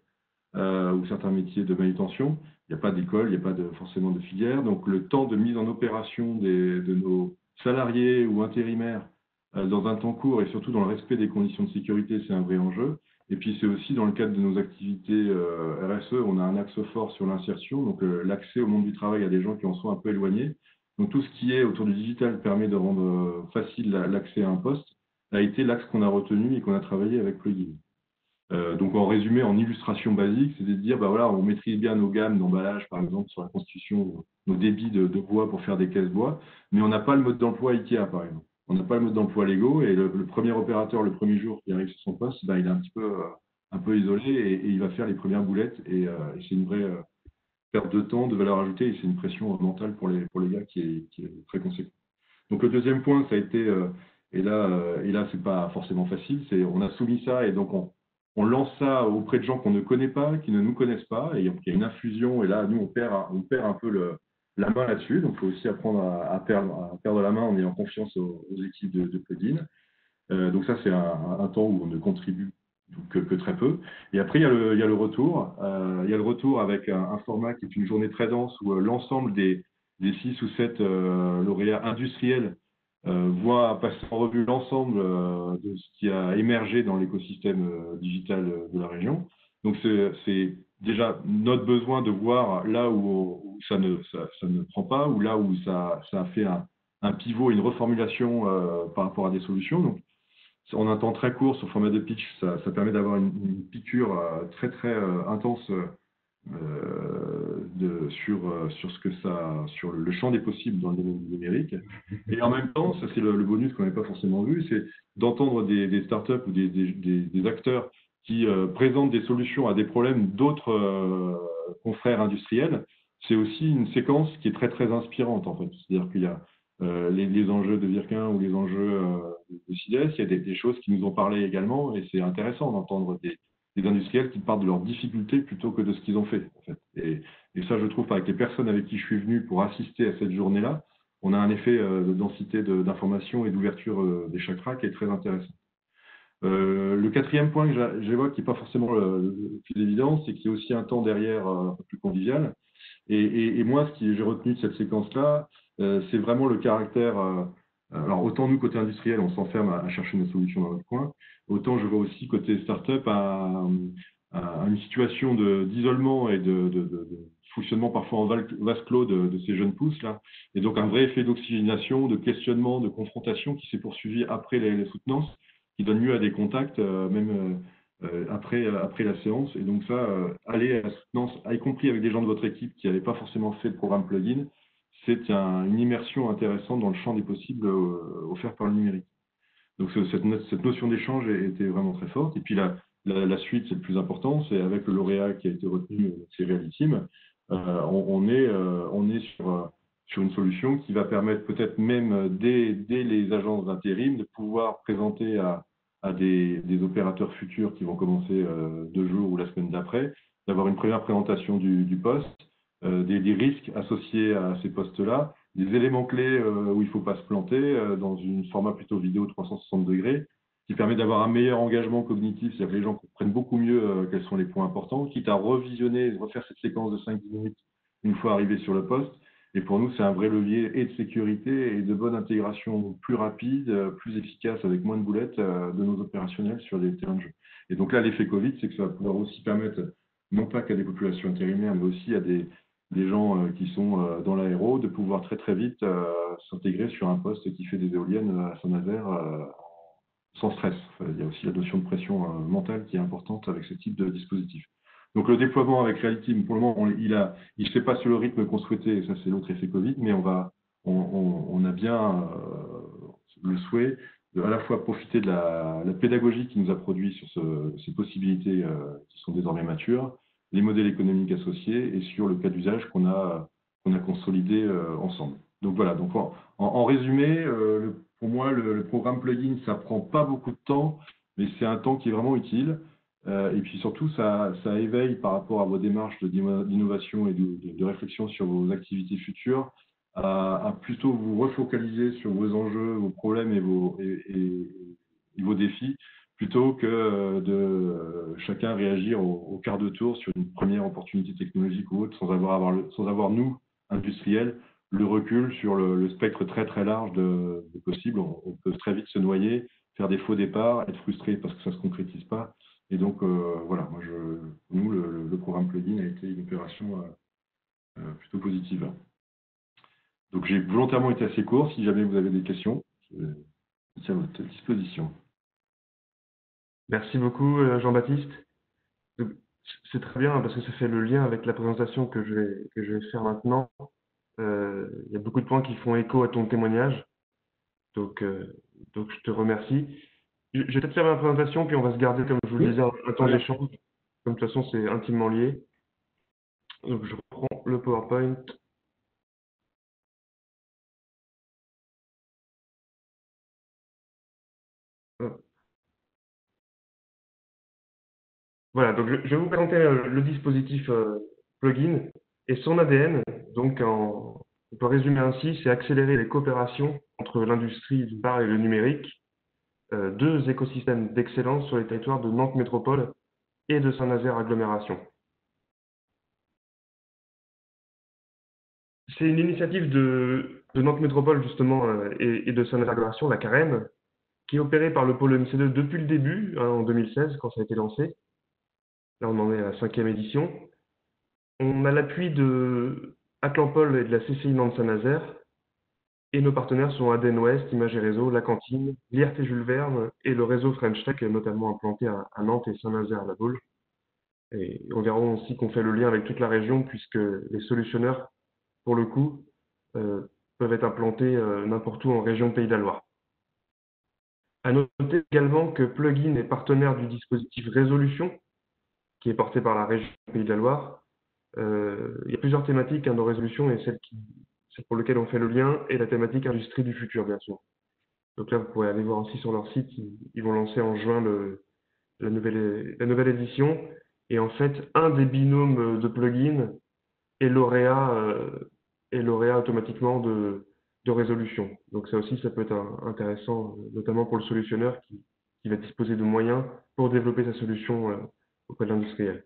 ou certains métiers de manutention, il n'y a pas d'école, il n'y a pas forcément de filière. Donc, le temps de mise en opération de nos salariés ou intérimaires dans un temps court et surtout dans le respect des conditions de sécurité, c'est un vrai enjeu. Et puis, c'est aussi dans le cadre de nos activités RSE, on a un axe fort sur l'insertion, donc l'accès au monde du travail à des gens qui en sont un peu éloignés. Donc, tout ce qui est autour du digital permet de rendre facile l'accès à un poste, a été l'axe qu'on a retenu et qu'on a travaillé avec Plugin. Donc en résumé, en illustration basique, c'est de dire, voilà, on maîtrise bien nos gammes d'emballage, par exemple, sur la constitution, nos débits de bois pour faire des caisses bois, mais on n'a pas le mode d'emploi IKEA, par exemple. On n'a pas le mode d'emploi Lego, et le premier opérateur, le premier jour qui arrive sur son poste, il est un peu isolé, et il va faire les premières boulettes, et c'est une vraie perte de temps, de valeur ajoutée, et c'est une pression mentale pour les gars qui est très conséquente. Donc le deuxième point, ça a été, et là c'est pas forcément facile, c'est on a soumis ça, et donc on lance ça auprès de gens qu'on ne connaît pas, qui ne nous connaissent pas, et il y a une infusion, et là, nous, on perd un peu la main là-dessus, donc il faut aussi apprendre à perdre la main en ayant confiance aux équipes de plugin. Donc ça, c'est un temps où on ne contribue que très peu. Et après, il y a le retour. Il y a le retour avec un format qui est une journée très dense où l'ensemble des 6 ou 7 lauréats industriels voit passer en revue l'ensemble de ce qui a émergé dans l'écosystème digital de la région. Donc, c'est déjà notre besoin de voir là où ça ne prend pas, ou là où ça a fait un pivot, une reformulation par rapport à des solutions. Donc, en un temps très court, sur format de pitch, ça permet d'avoir une piqûre très, très intense sur ce que sur le champ des possibles dans le domaine du numérique. Et en même temps, ça c'est le bonus qu'on n'avait pas forcément vu, c'est d'entendre des startups ou des acteurs qui présentent des solutions à des problèmes d'autres confrères industriels. C'est aussi une séquence qui est très très inspirante en fait. C'est-à-dire qu'il y a les enjeux de Virquin ou les enjeux de CIDES, il y a des choses qui nous ont parlé également, et c'est intéressant d'entendre des industriels qui partent de leurs difficultés plutôt que de ce qu'ils ont fait, en fait. Et ça, je trouve, avec les personnes avec qui je suis venu pour assister à cette journée-là, on a un effet de densité d'information et d'ouverture des chakras qui est très intéressant. Le quatrième point que j'évoque, qui n'est pas forcément le plus évident, c'est qu'il y a aussi un temps derrière un peu plus convivial. Et moi, ce que j'ai retenu de cette séquence-là, c'est vraiment le caractère. Alors, autant nous, côté industriel, on s'enferme à chercher nos solutions dans notre coin, autant je vois aussi, côté start-up, à une situation d'isolement et de fonctionnement parfois en vase clos de ces jeunes pousses-là. Et donc, un vrai effet d'oxygénation, de questionnement, de confrontation qui s'est poursuivi après les soutenances, qui donne lieu à des contacts, même après la séance. Et donc ça, aller à la soutenance, y compris avec des gens de votre équipe qui n'avaient pas forcément fait le programme plugin, c'est une immersion intéressante dans le champ des possibles offert par le numérique. Donc cette notion d'échange était vraiment très forte. Et puis la suite, c'est le plus important, c'est avec le lauréat qui a été retenu, c'est Realiteam, on est sur une solution qui va permettre peut-être même dès les agences d'intérim de pouvoir présenter à des opérateurs futurs qui vont commencer 2 jours ou la semaine d'après, d'avoir une première présentation du poste, des risques associés à ces postes-là, des éléments clés où il ne faut pas se planter dans un format plutôt vidéo 360 degrés, qui permet d'avoir un meilleur engagement cognitif, c'est-à-dire que les gens comprennent beaucoup mieux quels sont les points importants, quitte à revisionner, refaire cette séquence de 5-10 minutes une fois arrivé sur le poste. Et pour nous, c'est un vrai levier et de sécurité et de bonne intégration plus rapide, plus efficace, avec moins de boulettes de nos opérationnels sur les terrains de jeu. Et donc là, l'effet Covid, c'est que ça va pouvoir aussi permettre, non pas qu'à des populations intérimaires, mais aussi à des gens qui sont dans l'aéro, de pouvoir très très vite s'intégrer sur un poste qui fait des éoliennes à Saint-Nazaire sans stress. Enfin, il y a aussi la notion de pression mentale qui est importante avec ce type de dispositif. Donc le déploiement avec Realiteam, pour le moment, il ne se fait pas sur le rythme qu'on souhaitait, et ça c'est l'autre effet Covid, mais on a bien le souhait de à la fois profiter de la pédagogie qui nous a produit sur ces possibilités qui sont désormais matures, les modèles économiques associés et sur le cas d'usage qu'on a consolidé ensemble. Donc voilà, donc en résumé, pour moi, le programme plugin, ça prend pas beaucoup de temps, mais c'est un temps qui est vraiment utile. Et puis surtout, ça éveille par rapport à vos démarches d'innovation et de réflexion sur vos activités futures, à plutôt vous refocaliser sur vos enjeux, vos problèmes et vos défis, plutôt que de chacun réagir au quart de tour sur une première opportunité technologique ou autre, sans avoir nous, industriels, le recul sur le spectre très très large de possibles. On peut très vite se noyer, faire des faux départs, être frustré parce que ça ne se concrétise pas. Et donc, voilà, nous, le programme plugin a été une opération plutôt positive. Donc, j'ai volontairement été assez court. Si jamais vous avez des questions, je suis à votre disposition. Merci beaucoup, Jean-Baptiste. C'est très bien parce que ça fait le lien avec la présentation que je vais faire maintenant. Il y a beaucoup de points qui font écho à ton témoignage. Donc je te remercie. Je vais peut-être faire ma présentation, puis on va se garder, comme je vous le disais, un temps d'échange. Comme de toute façon, c'est intimement lié. Donc, je reprends le PowerPoint. Voilà, donc je vais vous présenter le dispositif plugin et son ADN. Donc, on peut résumer ainsi, c'est accélérer les coopérations entre l'industrie d'une part et le numérique, 2 écosystèmes d'excellence sur les territoires de Nantes Métropole et de Saint-Nazaire Agglomération. C'est une initiative de Nantes Métropole justement et de Saint-Nazaire Agglomération, la CAREM, qui est opérée par le pôle MC2 depuis le début, en 2016, quand ça a été lancé. Là, on en est à la 5e édition. On a l'appui de Atlampol et de la CCI Nantes Saint-Nazaire. Et nos partenaires sont ADN Ouest, Images et Réseaux, La Cantine, l'IRT Jules Verne et le réseau French Tech, notamment implanté à Nantes et Saint-Nazaire-la-Baule. Et on verra aussi qu'on fait le lien avec toute la région, puisque les solutionneurs, pour le coup, peuvent être implantés n'importe où en région Pays de la Loire. À noter également que Plugin est partenaire du dispositif Résolution, qui est porté par la région Pays de la Loire. Il y a plusieurs thématiques dans Résolution, et celle pour laquelle on fait le lien est la thématique industrie du futur, bien sûr. Donc là, vous pourrez aller voir aussi sur leur site, ils vont lancer en juin la nouvelle édition. Et en fait, un des binômes de plugins est lauréat automatiquement de résolution. Donc ça aussi, ça peut être intéressant, notamment pour le solutionneur qui va disposer de moyens pour développer sa solution auprès de l'industriel.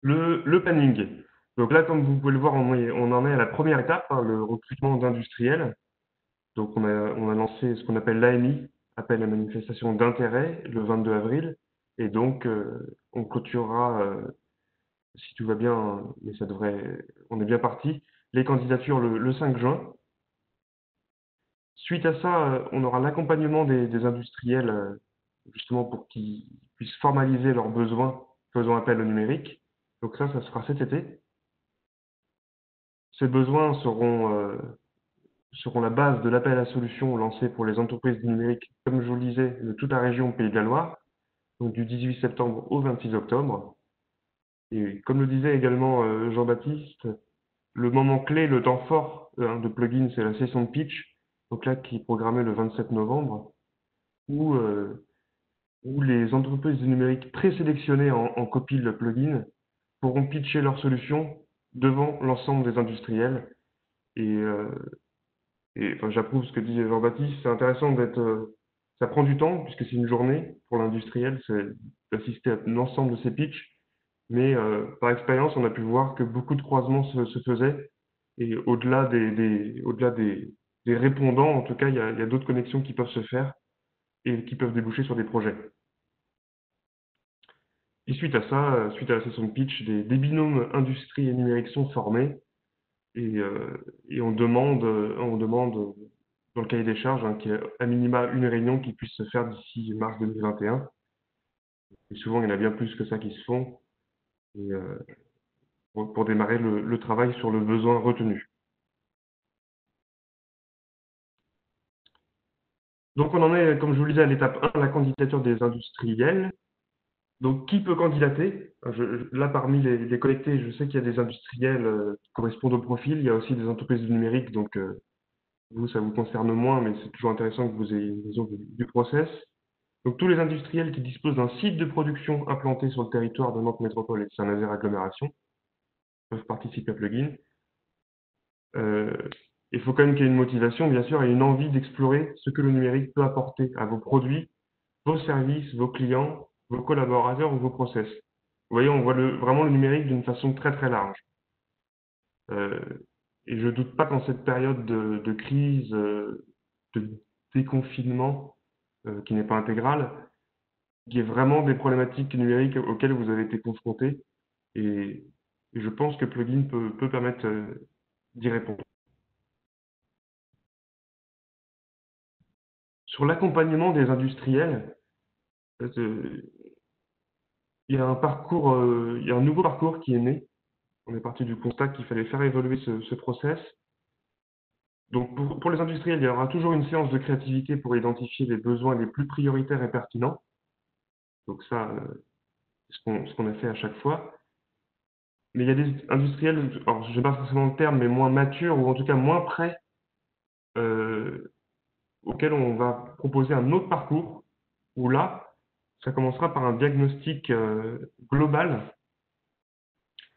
Le planning. Donc là, comme vous pouvez le voir, on en est à la première étape, le recrutement d'industriels. Donc on a lancé ce qu'on appelle l'AMI, appel à manifestation d'intérêt, le 22 avril. Et donc, on clôturera, si tout va bien, mais on est bien parti, les candidatures le 5 juin. Suite à ça, on aura l'accompagnement des industriels, justement pour qu'ils puissent formaliser leurs besoins, faisant appel au numérique. Donc ça sera cet été. Ces besoins seront la base de l'appel à solutions lancé pour les entreprises du numérique, comme je vous le disais, de toute la région Pays de la Loire, donc du 18 septembre au 26 octobre. Et comme le disait également Jean-Baptiste, le moment clé, le temps fort de plugin, c'est la session de pitch, donc là qui est programmée le 27 novembre, où les entreprises du numérique présélectionnées en copie le plugin pourront pitcher leur solution devant l'ensemble des industriels. Et enfin, j'approuve ce que dit Jean-Baptiste. C'est intéressant ça prend du temps puisque c'est une journée pour l'industriel, c'est d'assister à l'ensemble de ces pitchs. Mais par expérience, on a pu voir que beaucoup de croisements se faisaient. Et au-delà des répondants, en tout cas, il y a d'autres connexions qui peuvent se faire et qui peuvent déboucher sur des projets. Et suite à ça, suite à la session de pitch, des binômes industrie et numérique sont formés. Et on demande dans le cahier des charges qu'il y ait à minima une réunion qui puisse se faire d'ici mars 2021. Et souvent, il y en a bien plus que ça qui se font et, pour démarrer le travail sur le besoin retenu. Donc, on en est, comme je vous le disais, à l'étape 1, la candidature des industriels. Donc, qui peut candidater? Là, parmi les connectés, je sais qu'il y a des industriels qui correspondent au profil. Il y a aussi des entreprises du numérique, donc vous, ça vous concerne moins, mais c'est toujours intéressant que vous ayez une vision du process. Donc, tous les industriels qui disposent d'un site de production implanté sur le territoire de Nantes Métropole et de Saint-Nazaire Agglomération peuvent participer à Plugin. Il faut quand même qu'il y ait une motivation, bien sûr, et une envie d'explorer ce que le numérique peut apporter à vos produits, vos services, vos clients, vos collaborateurs ou vos process. Vous voyez, on voit vraiment le numérique d'une façon très très large. Et je ne doute pas qu'en cette période de crise, de déconfinement, qui n'est pas intégrale, il y ait vraiment des problématiques numériques auxquelles vous avez été confrontés. Et je pense que Plugin peut permettre d'y répondre. Sur l'accompagnement des industriels, il y a un nouveau parcours qui est né. On est parti du constat qu'il fallait faire évoluer ce process. Donc, pour les industriels, il y aura toujours une séance de créativité pour identifier les besoins les plus prioritaires et pertinents. Donc ça, c'est ce qu'on a fait à chaque fois. Mais il y a des industriels, alors je n'ai pas forcément le terme, mais moins matures, ou en tout cas moins prêts, auxquels on va proposer un autre parcours, où là, ça commencera par un diagnostic global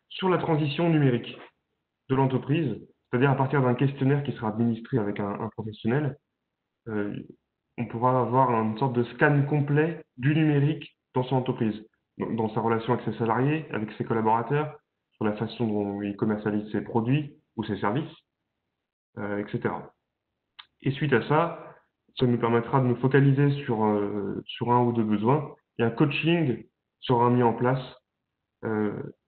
sur la transition numérique de l'entreprise, c'est-à-dire à partir d'un questionnaire qui sera administré avec un professionnel, on pourra avoir une sorte de scan complet du numérique dans son entreprise, dans sa relation avec ses salariés, avec ses collaborateurs, sur la façon dont il commercialise ses produits ou ses services, etc. Et suite à ça, ça nous permettra de nous focaliser sur un ou deux besoins, et un coaching sera mis en place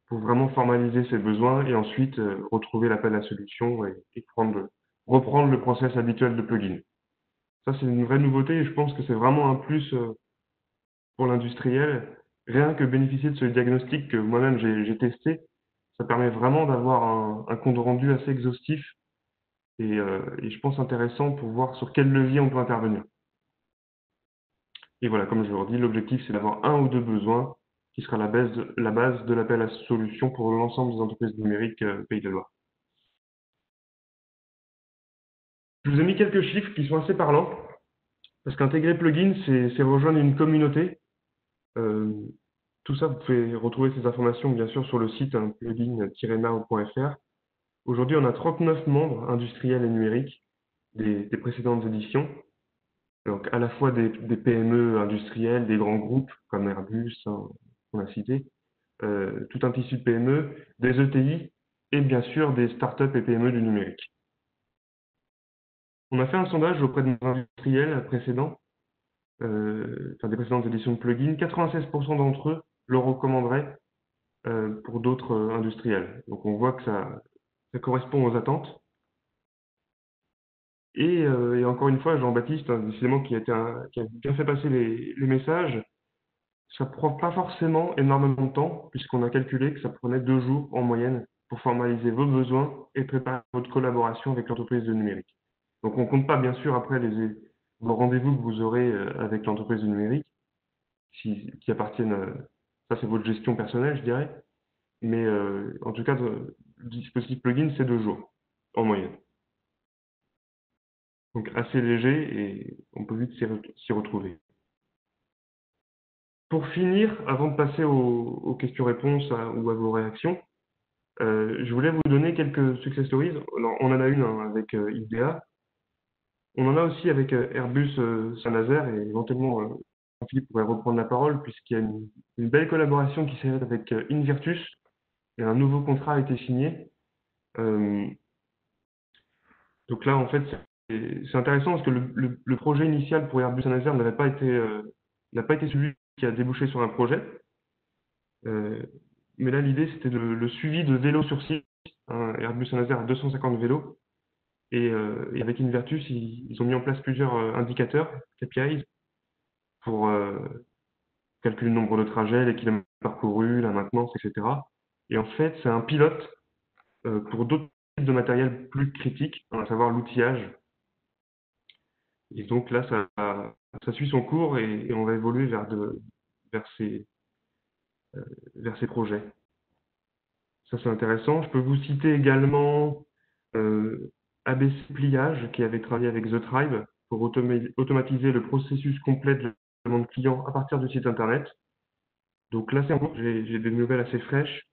pour vraiment formaliser ces besoins et ensuite retrouver l'appel à solution et reprendre le process habituel de plugin. Ça, c'est une vraie nouveauté et je pense que c'est vraiment un plus pour l'industriel, rien que bénéficier de ce diagnostic que moi-même j'ai testé, ça permet vraiment d'avoir un compte rendu assez exhaustif et je pense intéressant pour voir sur quel levier on peut intervenir. Et voilà, comme je vous le dis, l'objectif c'est d'avoir un ou deux besoins qui sera la base de l'appel à solutions pour l'ensemble des entreprises numériques Pays de Loire. Je vous ai mis quelques chiffres qui sont assez parlants, parce qu'intégrer plugin, c'est rejoindre une communauté. Tout ça, vous pouvez retrouver ces informations bien sûr sur le site plugin-now.fr. Aujourd'hui, on a 39 membres industriels et numériques des précédentes éditions. Donc à la fois des PME industrielles, des grands groupes comme Airbus, hein, on a cité, tout un tissu de PME, des ETI et bien sûr des startups et PME du numérique. On a fait un sondage auprès de nos industriels précédents, des précédentes éditions de plugin. 96% d'entre eux le recommanderaient pour d'autres industriels. Donc on voit que ça correspond aux attentes. Et encore une fois, Jean-Baptiste, hein, décidément, qui a bien fait passer les messages, ça ne prend pas forcément énormément de temps, puisqu'on a calculé que ça prenait 2 jours en moyenne pour formaliser vos besoins et préparer votre collaboration avec l'entreprise de numérique. Donc on ne compte pas bien sûr après vos rendez-vous que vous aurez avec l'entreprise de numérique, qui appartiennent, ça c'est votre gestion personnelle je dirais, mais en tout cas le dispositif plugin c'est 2 jours en moyenne. Donc assez léger et on peut vite s'y retrouver. Pour finir, avant de passer aux questions-réponses ou à vos réactions, je voulais vous donner quelques success stories. Alors, on en a une avec IDEA. On en a aussi avec Airbus Saint-Nazaire et éventuellement Philippe pourrait reprendre la parole puisqu'il y a une belle collaboration qui s'est faite avec Invirtus et un nouveau contrat a été signé. Donc là, en fait, c'est intéressant parce que le projet initial pour Airbus Saint-Nazaire n'a pas été celui qui a débouché sur un projet. Mais là, l'idée, c'était le suivi de vélos sur site. Airbus Saint-Nazaire a 250 vélos. Et avec Invertus, ils ont mis en place plusieurs indicateurs, KPIs, pour calculer le nombre de trajets, les kilomètres parcourus, la maintenance, etc. Et en fait, c'est un pilote pour d'autres types de matériel plus critiques, à savoir l'outillage. Et donc là, ça suit son cours et on va évoluer vers ces projets. Ça, c'est intéressant. Je peux vous citer également ABC Pliage, qui avait travaillé avec The Tribe pour automatiser le processus complet de demande client à partir du site internet. Donc là, j'ai des nouvelles assez fraîches.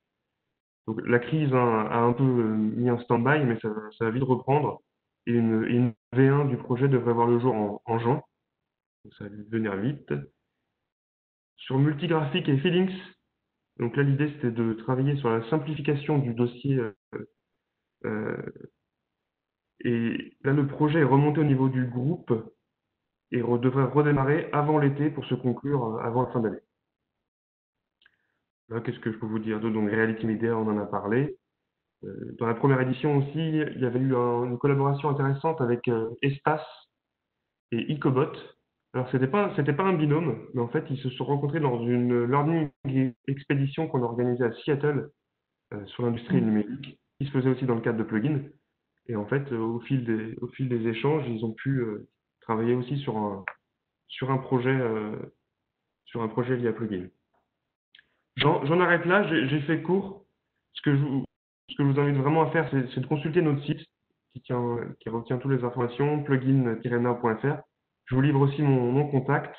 Donc la crise a un peu mis un stand-by, mais ça va vite reprendre. Et une V1 du projet devrait voir le jour en juin. Donc ça va venir vite. Sur Multigraphic et Feelings, donc là, l'idée, c'était de travailler sur la simplification du dossier. Et là, le projet est remonté au niveau du groupe et devrait redémarrer avant l'été pour se conclure avant la fin d'année. Là, qu'est-ce que je peux vous dire d'autre? Donc, Reality Media, on en a parlé. Dans la première édition aussi, il y avait eu une collaboration intéressante avec Espace et Ecobot. Alors, c'était pas un binôme, mais en fait, ils se sont rencontrés dans une learning expédition qu'on a organisée à Seattle sur l'industrie numérique, qui se faisait aussi dans le cadre de plugins. Et en fait, au fil des échanges, ils ont pu travailler aussi sur un projet lié à plugin. J'en arrête là, j'ai fait court. Ce que je vous invite vraiment à faire, c'est de consulter notre site qui retient toutes les informations, plugin-now.fr. Je vous livre aussi mon contact